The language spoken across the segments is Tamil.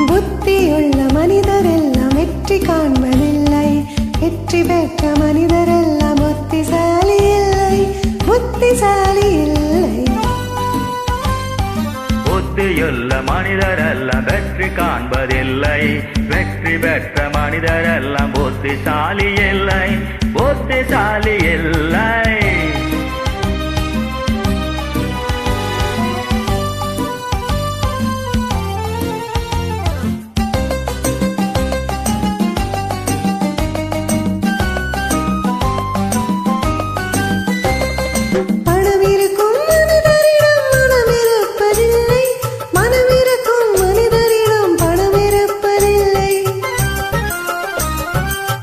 புத்தியுள்ள மனிதரெல்லாம் வெற்றி காண்பதில்லை. வெற்றி பெற்ற மனிதரெல்லாம் புத்திசாலி இல்லை, புத்திசாலி இல்லை. புத்தியுள்ள மனிதரெல்லாம் வெற்றி காண்பதில்லை. வெற்றி பெற்ற மனிதரெல்லாம் புத்திசாலி இல்லை, புத்திசாலி இல்லை.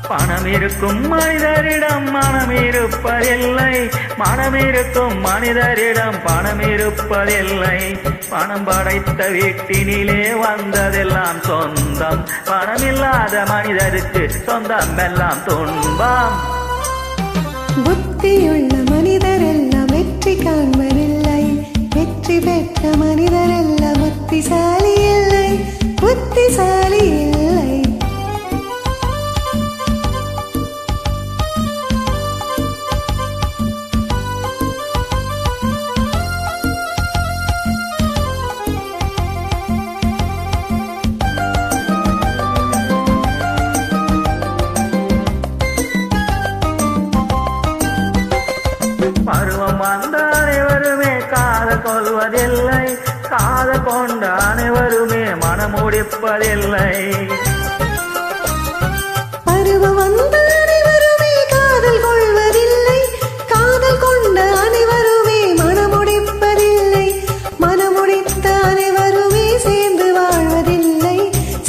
பணம் இருக்கும் மனிதரிடம் மனம் இருப்பதில்லை, மனம் இருக்கும் மனிதரிடம் பணம் இருப்பதில்லை. பணம் படைத்த வீட்டினிலே வந்ததெல்லாம் சொந்தம், பணமில்லாத மனிதருக்கு சொந்தம் எல்லாம் துன்பம். புத்தியுள்ள மனிதரெல்லாம் வெற்றி காண்பதில்லை. வெற்றி பெற்ற மனிதரெல்லாம் புத்திசாலி இல்லை, புத்திசாலி இல்லை. பருவம் வந்த அனைவருமே காதல் கொள்வதில்லை, காதல் கொண்ட அனைவருமே மனம் முடிப்பதில்லை. பருவம் வந்த அனைவருமே காதல் கொள்வதில்லை, காதல் கொண்ட அனைவருமே மனம் முடிப்பதில்லை. மனம் முடித்த அனைவருமே சேர்ந்து வாழ்வதில்லை,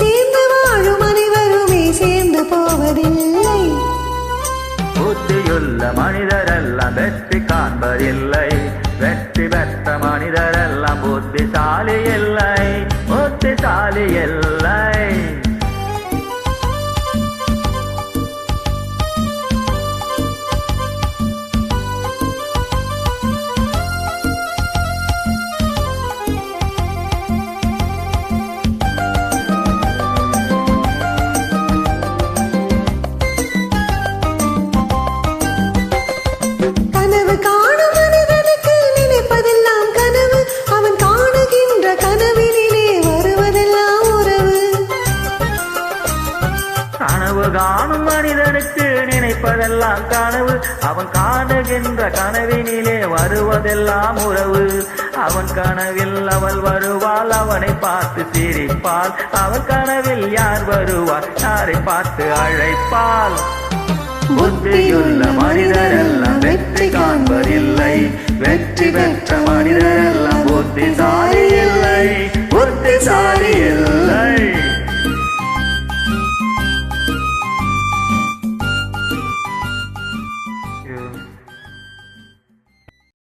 சேர்ந்து வாழும் அனைவருமே சேர்ந்து போவதில்லை. புத்தியுள்ள மனிதரெல்லாம் வெற்றி காண்பதில்லை. வெற்றி பெற்ற மனிதரெல்லாம் புத்திசாலி இல்லை, புத்திசாலி இல்லை. கனவு காணும் மனிதனுக்கு நினைப்பதெல்லாம் கனவு, அவன் காணுகின்ற கனவினிலே வருவதெல்லாம் உறவு. கனவு காணும் மனிதனுக்கு நினைப்பதெல்லாம் கனவு, அவன் காணுகின்ற கனவினிலே வருவதெல்லாம் உறவு. அவன் கனவில் அவள் வருவாள், அவனை பார்த்து சிரிப்பாள். அவன் கனவில் யார் வருவார், யாரை பார்த்து அழைப்பாள். புத்தியுள்ள மனிதரெல்லாம் வெற்றி காண்பதில்லை. வெற்றி பெற்ற மனிதரெல்லாம்